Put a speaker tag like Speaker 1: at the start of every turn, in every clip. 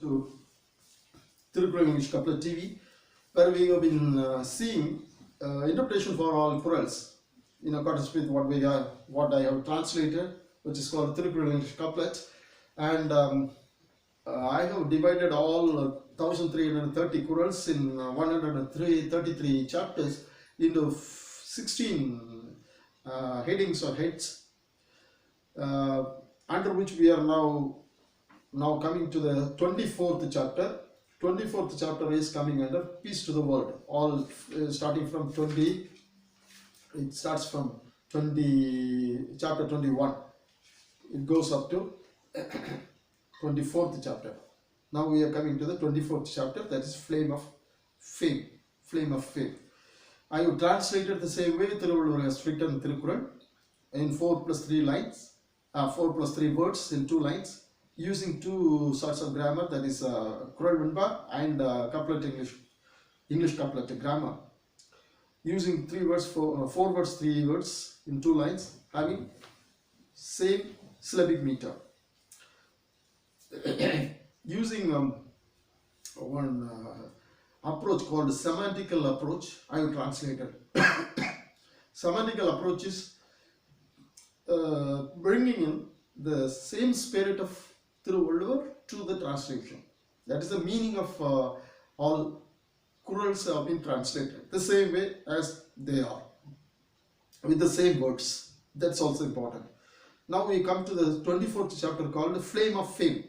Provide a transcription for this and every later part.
Speaker 1: To Thirukkural English Couplet TV, where we have been seeing interpretation for all chorals in accordance with what I have translated, which is called Thirukkural English Couplet, and I have divided all 1330 chorals in 133 chapters into 16 headings or heads, under which we are now coming to the 24th chapter. 24th chapter is coming under Peace to the World. All starting from 20, it starts from 20, chapter 21. It goes up to 24th chapter. Now we are coming to the 24th chapter, that is Flame of Fame. Flame of Fame. I have translated the same way Thirukkural has written Thirukkural in 4 plus 3 lines, 4 plus 3 words in 2 lines, using two sorts of grammar, that is Kural Vinba and couplet English couplet grammar, using 4 words, 3 words in 2 lines, having same syllabic meter. Using one approach called semantical approach, I have translated. Semantical approach is bringing in the same spirit of Thirukkural to the translation. That is the meaning of all chorals have been translated the same way as they are, with the same words. That's also important. Now we come to the 24th chapter called Flame of Fame.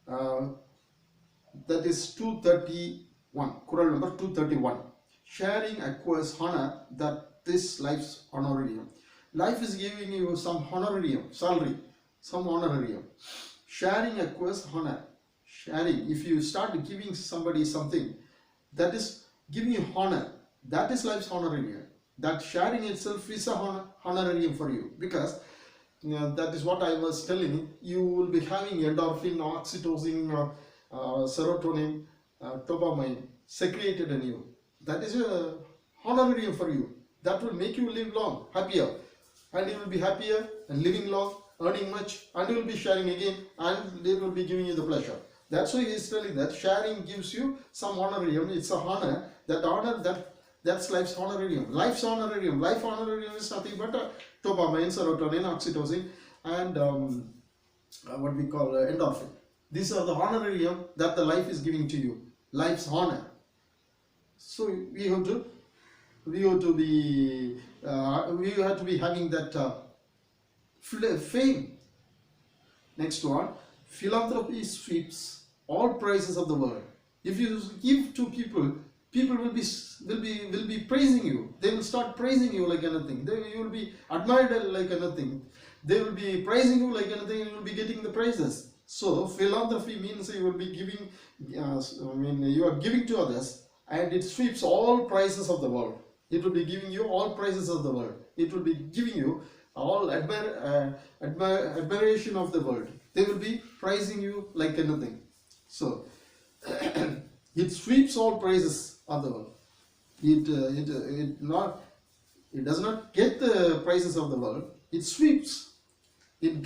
Speaker 1: That is 231, choral number 231. Sharing acquires honor, that this life's honorarium. Life is giving you some honorarium, salary, some honorarium. Sharing acquires honor. Sharing, if you start giving somebody something, that is giving you honor. That is life's honorarium. That sharing itself is a honorarium for you, because that is what I was telling you. You will be having endorphin, oxytocin, serotonin, dopamine secreted in you. That is a honorarium for you. That will make you live long, happier, and you will be happier and living long, earning much, and you will be sharing again, and they will be giving you the pleasure. That's why he is telling that sharing gives you some honorarium. It's a honor. That honor, that's life's honorarium. Life's honorarium. Life honorarium is nothing but dopamine, serotonin, oxytocin, and what we call endorphin. These are the honorarium that the life is giving to you. Life's honor. So we have to be having that fame. Next one, philanthropy sweeps all prizes of the world. If you give to people, people will be praising you. They will start praising you like anything. You will be admired like anything. They will be praising you like anything, and you will be getting the praises. So philanthropy means you will be giving. You are giving to others, and it sweeps all prizes of the world. It will be giving you all prizes of the world. It will be giving you all admiration of the world. They will be praising you like anything. So it sweeps all praises of the world. It does not get the praises of the world. It sweeps. It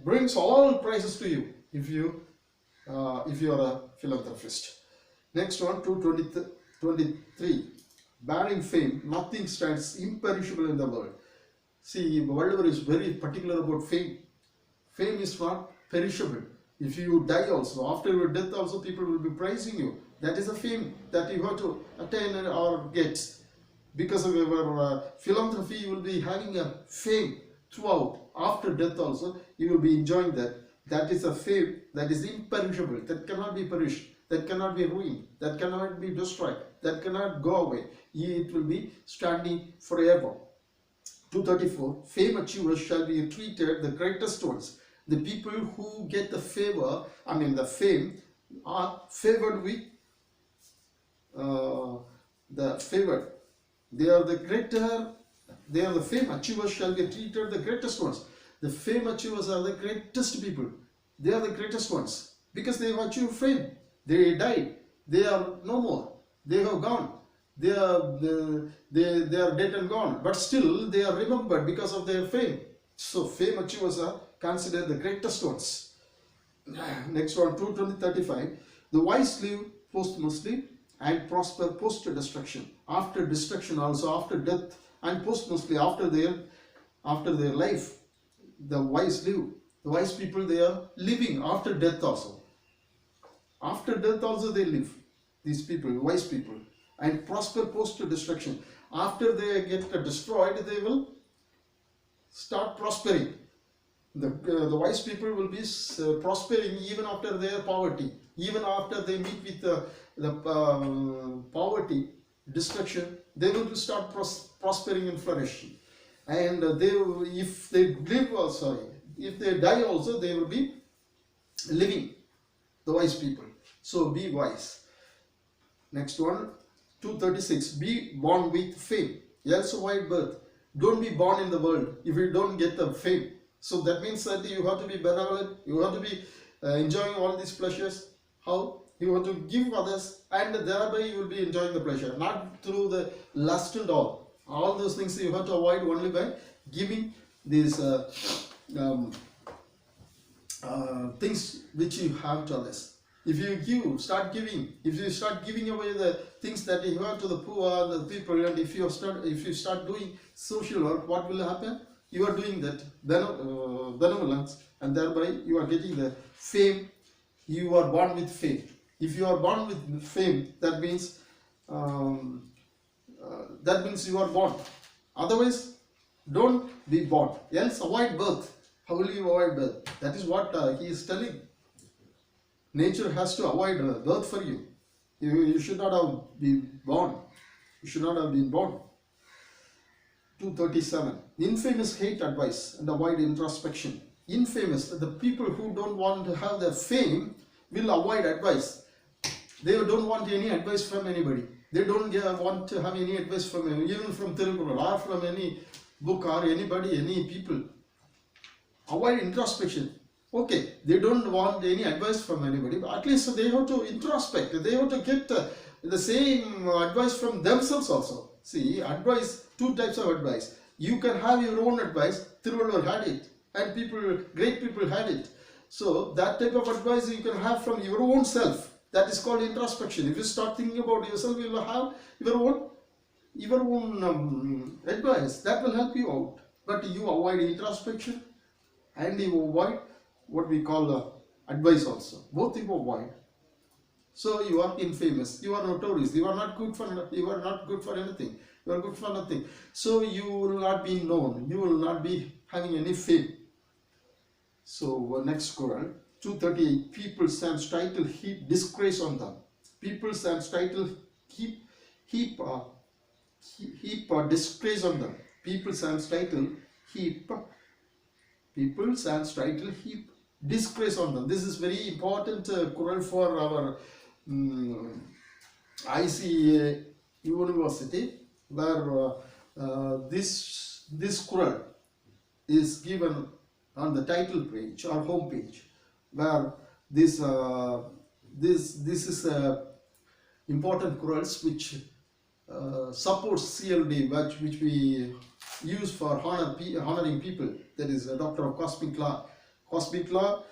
Speaker 1: brings all praises to you if you are a philanthropist. Next one, 223. Bearing fame, nothing stands imperishable in the world. See, Walliver is very particular about fame. Fame is not perishable. If you die also, after your death also, people will be praising you. That is a fame that you have to attain or get. Because of your philanthropy, you will be having a fame throughout. After death also, you will be enjoying that. That is a fame that is imperishable, that cannot be perished, that cannot be ruined, that cannot be destroyed, that cannot go away. It will be standing forever. 234. Fame achievers shall be treated the greatest ones. The people who get the favor, the fame, are favored with the favored. They are the fame achievers shall be treated the greatest ones. The fame achievers are the greatest people. They are the greatest ones because they have achieved fame. They died. They are no more. They have gone. They are dead and gone, but still they are remembered because of their fame. So fame achievers are considered the greatest ones. Next one, 2:20:35. The wise live posthumously and prosper post destruction. After destruction, also after death, and posthumously after their life, the wise live. The wise people, they are living after death also. After death also they live. These people, wise people, and prosper post destruction. After they get destroyed, they will start prospering. The wise people will be prospering even after their poverty, even after they meet with the poverty, destruction. They will start prospering and flourishing. And if they live, if they die also, they will be living. The wise people. So be wise. Next one, 2:36. Be born with fame, else avoid birth. Don't be born in the world if you don't get the fame. So that means that you have to be benevolent, you have to be enjoying all these pleasures. How? You have to give others, and thereby you will be enjoying the pleasure, not through the lust and all. All those things you have to avoid only by giving these things which you have to others. If you give, start giving. If you start giving away the things that you have to the poor, the people, and if you start doing social work, what will happen? You are doing that benevolence, and thereby you are getting the fame. You are born with fame. If you are born with fame, that means you are born. Otherwise, don't be born. Else, avoid birth. How will you avoid birth? That is what he is telling. Nature has to avoid birth for you. You should not have been born. You should not have been born. 2:37. Infamous hate advice and avoid introspection. Infamous, the people who don't want to have their fame will avoid advice. They don't want any advice from anybody. They don't want to have any advice from even from Thirukkural or from any book or anybody, any people. Avoid introspection. Okay, they don't want any advice from anybody, but at least they have to introspect. They have to get the same advice from themselves also. See, advice, two types of advice. You can have your own advice. Thirukkural had it, and great people had it. So that type of advice you can have from your own self. That is called introspection. If you start thinking about yourself, you will have your own advice. That will help you out. But you avoid introspection and you avoid what we call advice also. Both you avoid. So you are infamous. You are notorious. You are not good for anything. You are good for nothing. So you will not be known. You will not be having any fame. So next Quran, 2:38. People sans title heap disgrace on them. People sans title heap disgrace on them. People sans title heap disgrace on them. This is very important Quran for our ICA University, where this Quran is given on the title page or home page, where this is important Qurans which supports CLD, which we use for honoring people. That is a doctor of cosmic law. Cosmic law,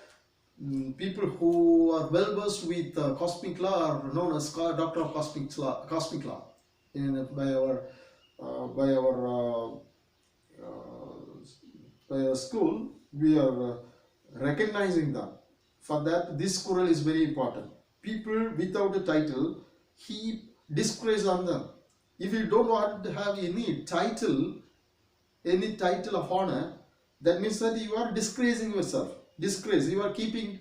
Speaker 1: people who are well versed with cosmic law are known as doctor of cosmic law. By our school, we are recognizing them. For that, this Quran is very important. People without a title heap disgrace on them. If you don't want to have any title of honor, that means that you are disgracing yourself. Disgrace. You are heaping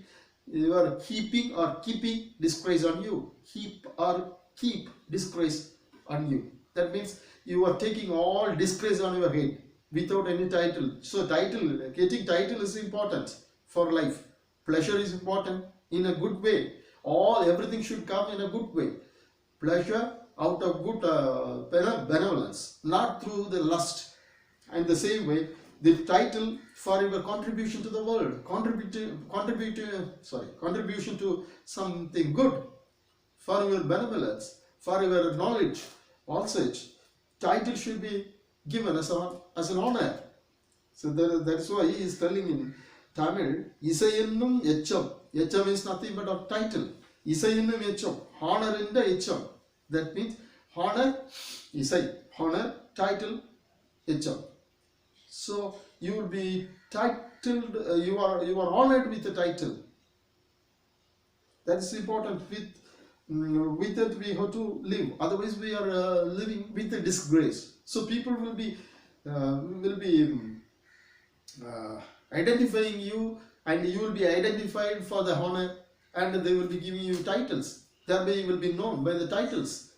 Speaker 1: or keeping disgrace on you. Heap or keep disgrace on you. That means you are taking all disgrace on your head without any title. So getting title is important for life. Pleasure is important in a good way. Everything should come in a good way. Pleasure out of good benevolence, not through the lust. And the same way, the title for your contribution to the world, contribution to something good, for your benevolence, for your knowledge, all such. Title should be given as an honor. So that's why he is telling in Tamil, Isayennum Echam, HM means nothing but a title. Isayinum HM. Honor in the HM. That means honor, Isai. Honor, title, HM. So you will be titled, you are honored with the title. That is important. With it we have to live. Otherwise we are living with a disgrace. So people will be identifying you, and you will be identified for the honor, and they will be giving you titles. Thereby you will be known by the titles.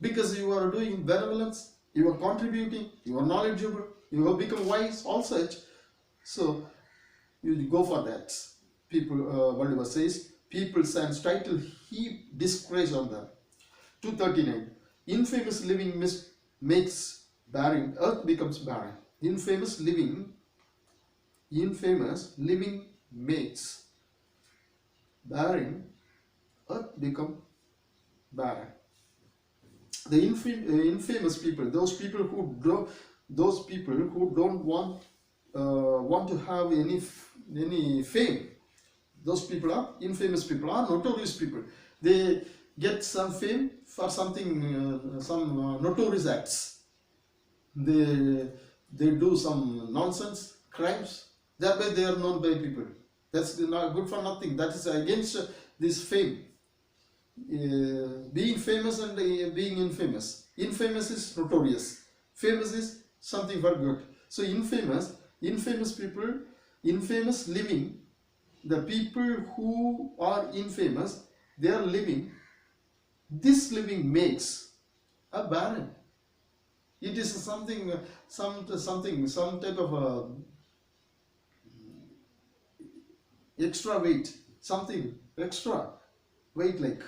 Speaker 1: Because you are doing benevolence, you are contributing, you are knowledgeable, you have become wise, all such. So you go for that. People, whatever says, people sans title heap disgrace on them. 239. Infamous living makes barren, earth becomes barren. Infamous living makes barren, earth become barren. The infamous people, those people who don't want to have any fame, those people are infamous people, are notorious people. They get some fame for something, some notorious acts. They do some nonsense, crimes. Thereby they are known by people. That's not good for nothing. That is against this fame. Being famous and being infamous. Infamous is notorious. Famous is something for good. So infamous people, infamous living, the people who are infamous, they are living. This living makes a barren. It is something, some type of extra weight, something extra weight like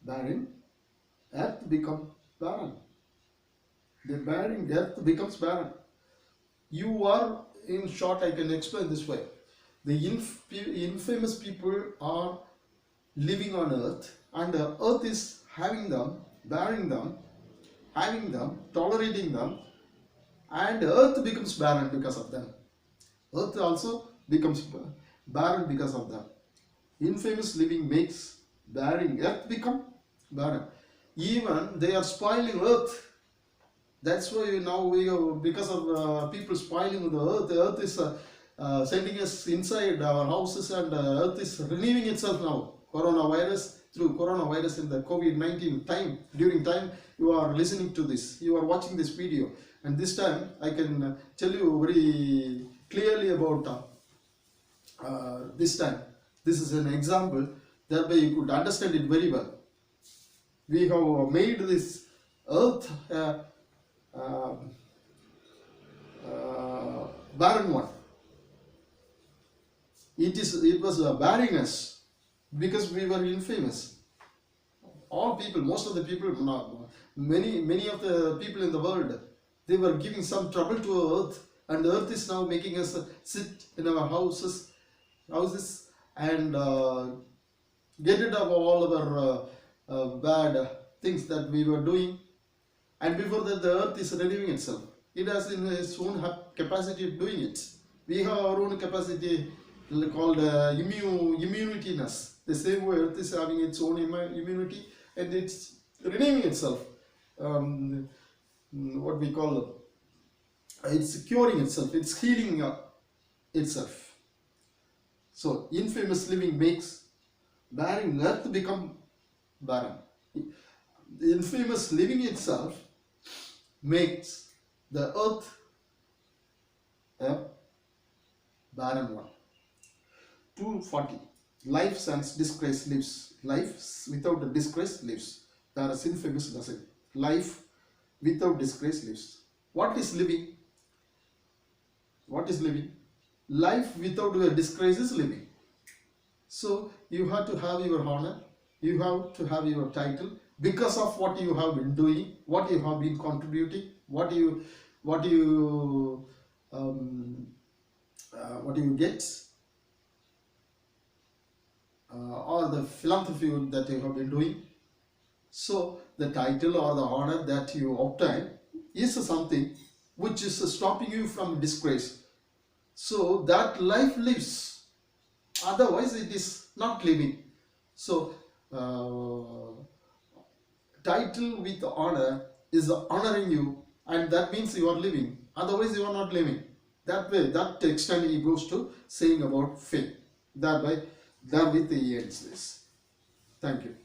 Speaker 1: barren. Earth becomes barren. The barren earth becomes barren. You are, in short, I can explain this way. The infamous people are living on earth, and the earth is having them, bearing them, having them, tolerating them, and earth becomes barren because of them. Earth also becomes barren because of them. Infamous living makes barren, earth become barren. Even they are spoiling earth. That's why now because of people spoiling the earth is sending us inside our houses, and earth is renewing itself now. Through coronavirus in the COVID-19 time, during time you are listening to this, you are watching this video, and this time I can tell you very clearly about this time. This is an example, thereby you could understand it very well. We have made this earth barren one. It was bearing us because we were infamous. All people, most of the people, many of the people in the world, they were giving some trouble to earth, and earth is now making us sit in our houses and get rid of all our bad things that we were doing. And before that, the earth is renewing itself. It has in its own capacity of doing it. We have our own capacity called immunityness. The same way earth is having its own immunity, and it's renewing itself. What we call, it's curing itself, it's healing itself. So infamous living makes barren, earth become barren. The infamous living itself makes the earth a barren one. 240. Life sans disgrace lives. Life without a disgrace lives. There is infamous lesson. Life without disgrace lives. What is living? What is living? Life without a disgrace is living. So you have to have your honor. You have to have your title because of what you have been doing, what you have been contributing, what you get, or the philanthropy that you have been doing. So the title or the honor that you obtain is something which is stopping you from disgrace. So that life lives. Otherwise, it is not living. So, uh, title with honor is honoring you, and that means you are living. Otherwise, you are not living. That way, that extent he goes to saying about faith. Thereby, therewith he ends this. Thank you.